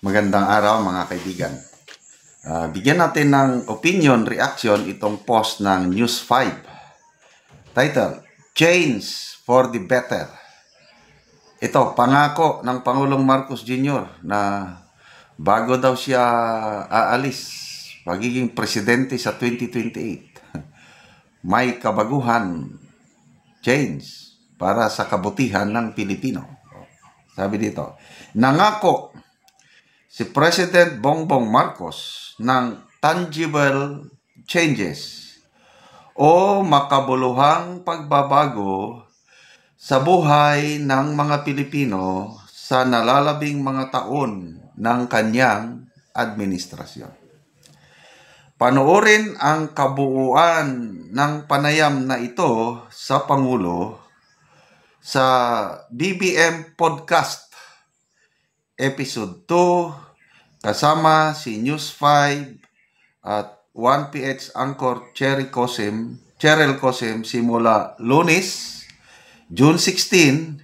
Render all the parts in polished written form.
Magandang araw mga kaibigan. Bigyan natin ng opinion, reaction itong post ng News 5. Title, Change for the Better. Ito, pangako ng Pangulong Marcos Jr. na bago daw siya aalis, pagiging presidente sa 2028, may kabaguhan, change para sa kabutihan ng Pilipino. Sabi dito, nangako si President Bongbong Marcos ng tangible changes o makabuluhang pagbabago sa buhay ng mga Pilipino sa nalalabing mga taon ng kanyang administrasyon. Panoorin ang kabuuan ng panayam na ito sa Pangulo sa BBM Podcast Episode 2 kasama si News 5 at 1PH Anchor Cheryl Cosim simula Lunes, June 16,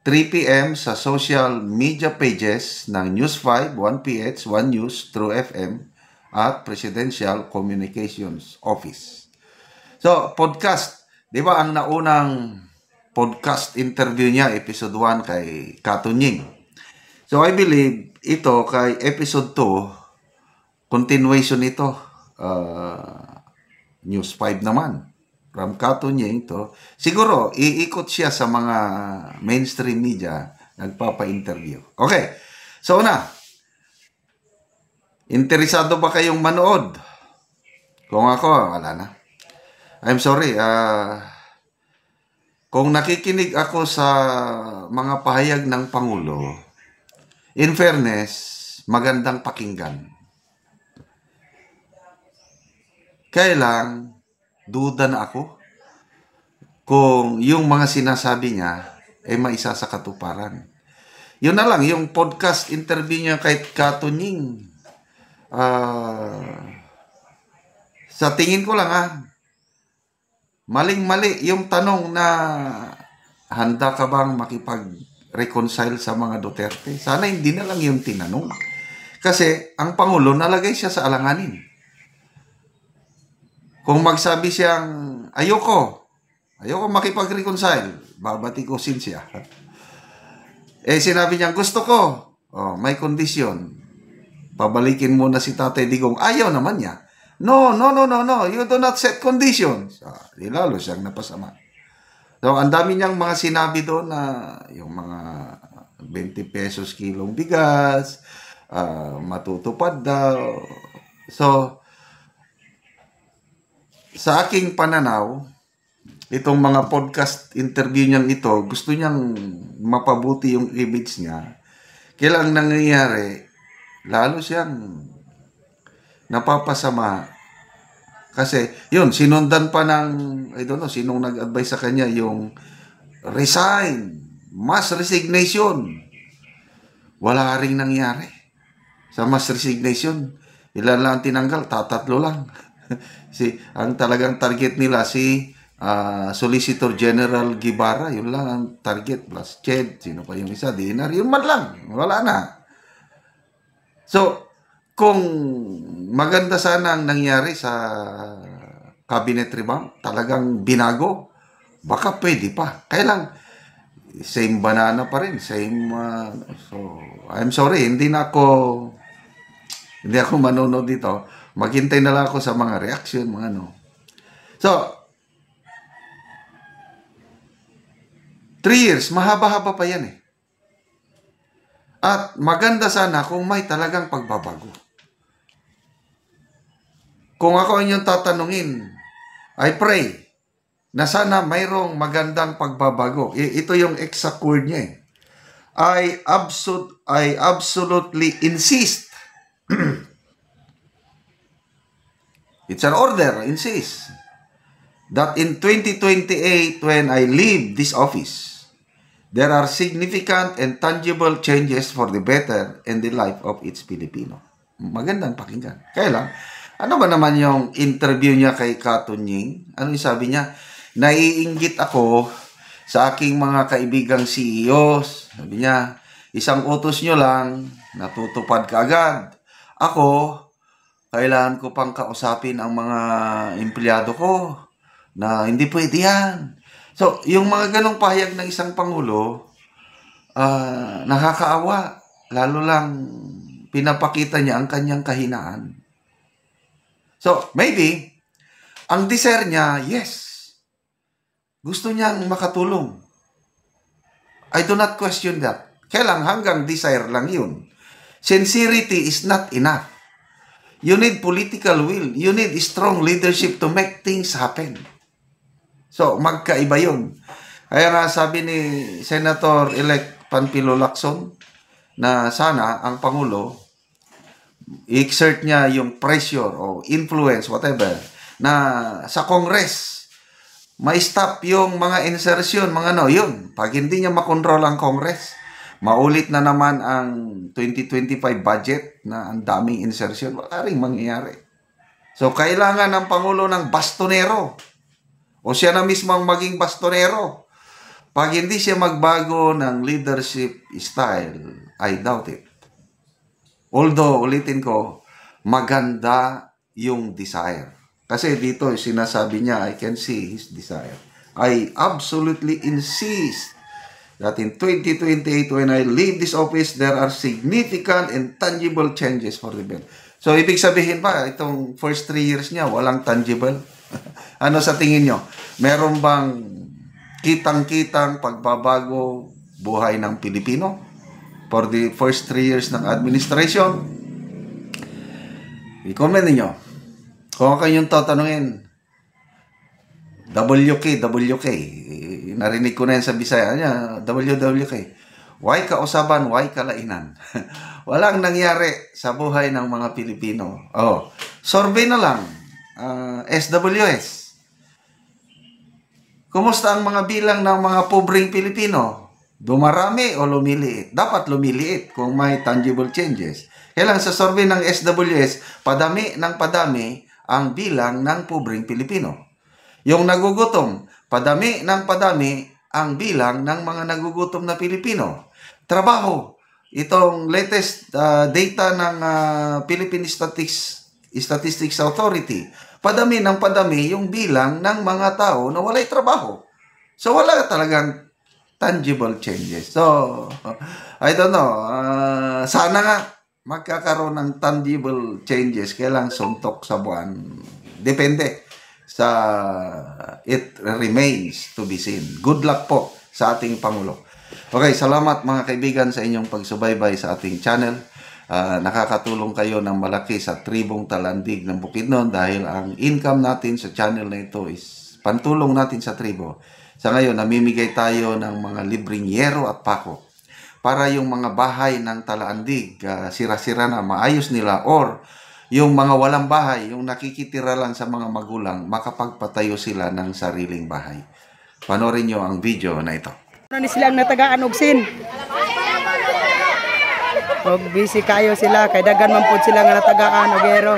3 p.m. sa social media pages ng News 5, 1PH, 1 News, True FM at Presidential Communications Office. So, podcast. Di ba ang naunang podcast interview niya, episode 1 kay Katunying. So, I believe ito kay episode 2, continuation ito. News 5 naman. From Katunying to. Siguro, iikot siya sa mga mainstream media, nagpapa-interview. Okay. So, interesado ba kayong manood? Kung ako, wala na. I'm sorry. Kung nakikinig ako sa mga pahayag ng Pangulo, in fairness, magandang pakinggan. Kaya lang, duda na ako kung yung mga sinasabi niya ay maisa sa katuparan. Yun na lang, yung podcast interview niya kay Katunying. Sa tingin ko lang maling-mali yung tanong na handa ka bang makipag-reconcile sa mga Duterte? Sana hindi na lang yung tinanong. Kasi ang Pangulo nalagay siya sa alanganin. Kung magsabi siyang ayoko makipag-reconcile, babatikusin siya. Sinabi niya gusto ko, may kondisyon. Pabalikin mo na si Tatay Digong. Ayaw naman niya. No, you do not set conditions. Di lalo siyang napasama. So, ang dami niyang mga sinabi doon na yung mga 20 pesos kilong bigas, matutupad daw. So, sa aking pananaw, itong mga podcast interview niyang ito, gusto niyang mapabuti yung image niya. Kailang nangyayari, lalo siyang napapasama. Kasi, yun, sinundan pa ng, I don't know, sinong nag-advise sa kanya, yung resign, mass resignation. Wala ring nangyari. Sa mass resignation, ilan lang tinanggal, tatlo lang. Ang talagang target nila, Solicitor General Guevara, yun lang ang target, plus Ched, sino pa yung isa, Dinar, yun man lang, wala na. So, kung maganda sana ang nangyari sa cabinet revamp, talagang binago, baka pwede pa. Kaya lang, same banana pa rin, same, so, I'm sorry, hindi ako manonood dito. Maghintay na lang ako sa mga reaction, mga ano. So, 3 years, mahaba-haba pa yan eh. At maganda sana kung may talagang pagbabago. Kung ako inyong tatanungin, I pray na sana mayroong magandang pagbabago. Ito yung exact word niya eh. I absolutely insist. It's an order, insist, that in 2028, when I leave this office, there are significant and tangible changes for the better in the life of each Filipino. Magandang pakinggan. Kaya lang, ano ba naman yung interview niya kay Katunying? Ano yung sabi niya? Naiinggit ako sa aking mga kaibigang CEOs. Sabi niya, isang utos nyo lang, natutupad ka agad. Ako, kailangan ko pang kausapin ang mga empleyado ko na hindi pwede yan. So, yung mga ganong pahayag ng isang Pangulo, nakakaawa. Lalo lang pinapakita niya ang kanyang kahinaan. So, maybe, ang desire niya, yes, gusto niyang makatulong. I do not question that. Kailang hanggang desire lang yun. Sincerity is not enough. You need political will. You need strong leadership to make things happen. So, magkaiba yun. Kaya nga sabi ni Senator-elect Panfilo Lacson na sana ang Pangulo i-exert niya yung pressure o influence, whatever, na sa Congress ma-stop yung mga insertion, mga yun. Pag hindi niya makontrol ang Congress, maulit na naman ang 2025 budget na ang daming insertion, wala rin mangyayari. So, kailangan ng Pangulo ng bastonero. O siya na mismo ang maging bastonero. Pag hindi siya magbago ng leadership style, I doubt it. Although, ulitin ko, maganda yung desire. Kasi dito, sinasabi niya, I can see his desire. I absolutely insist that in 2028, when I leave this office, there are significant and tangible changes for the bill. So, ibig sabihin pa, itong first 3 years niya, walang tangible. Ano sa tingin nyo? Meron bang kitang-kitang pagbabago buhay ng Pilipino for the first 3 years ng administration? I-comment niyo. Kung kayong tatanungin, WK, narinig ko na yan sa Bisaya niya, WWK. Why kausaban, why kalainan? Walang nangyari sa buhay ng mga Pilipino. Survey na lang, SWS. Kumusta ang mga bilang ng mga pobreng Pilipino? Dumarami o lumiliit? Dapat lumiliit kung may tangible changes. Kailang sa survey ng SWS, padami ng padami ang bilang ng pobreng Pilipino. Yung nagugutom, padami ng padami ang bilang ng mga nagugutom na Pilipino. Trabaho, itong latest data ng Philippine Statistics Authority, padami ng padami yung bilang ng mga tao na walay trabaho. So, wala talagang tangible changes. So, I don't know. Sana nga magkakaroon ng tangible changes. Kailang suntok sa buwan. Depende. It remains to be seen. Good luck po sa ating Pangulo. Okay, salamat mga kaibigan sa inyong pagsubaybay sa ating channel. Nakakatulong kayo ng malaki sa tribong Talandig ng Bukidnon dahil ang income natin sa channel na ito is pantulong natin sa tribo. Sa ngayon, namimigay tayo ng mga libreng yero at pako para yung mga bahay ng Talandig, sira-sira na, maayos nila, or yung mga walang bahay, yung nakikitira lang sa mga magulang, makapagpatayo sila ng sariling bahay. Panoorin nyo ang video na ito. Ano silang natagaan og sin? Og busy kayo sila kay dagan man pud sila nga natagaan og ero.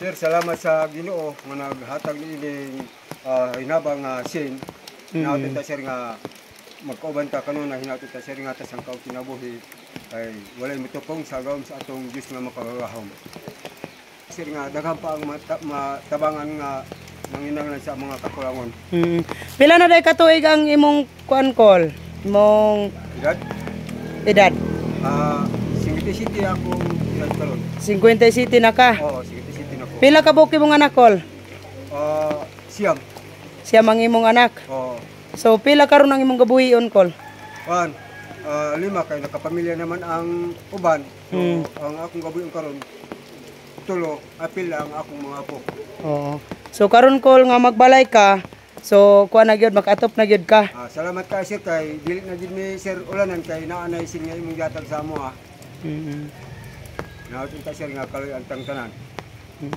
Sir, salamat sa Ginoo nga naghatag niining hinabang sin. Hinautod ta sir nga magkauban ta kanon na hinautod ta sir nga tasang kaog kinabuhi ay walay mitupong sa gawom sa atong Dios nga makagahom. Sir nga daghan pa ang matabangan nga nanginanglan sa mga kakulangon. Pila na day katuig ang imong kuan-kol? Imong edad? 57 akong edad karon. 57 na ka? Oo, 57 na ko. Pila ka buok imong anak, kol? Siyam. Siyam ang imong anak? Oo. So pila karon ang imong gabuhion, kol? 5 kay nakapamilya naman ang uban. So ang akong gabuhion karon 3 apil ang akong mga apo. Oo. So karon, kol, nga magbalay ka, So kuha na gyud makatop na gyud ka. Salamat kay sir kay dili na gid mi sir ulanan kay naanay sin nga imong gihatag sa amo ha. Naotin ta sir nga kaloy ang tanan.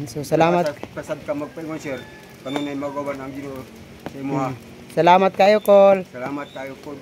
So salamat. Pasad ka magpaingon sir. Kanunay magawan ang Ginoo sa imo ha. Salamat kayo, Col. Salamat kayo po.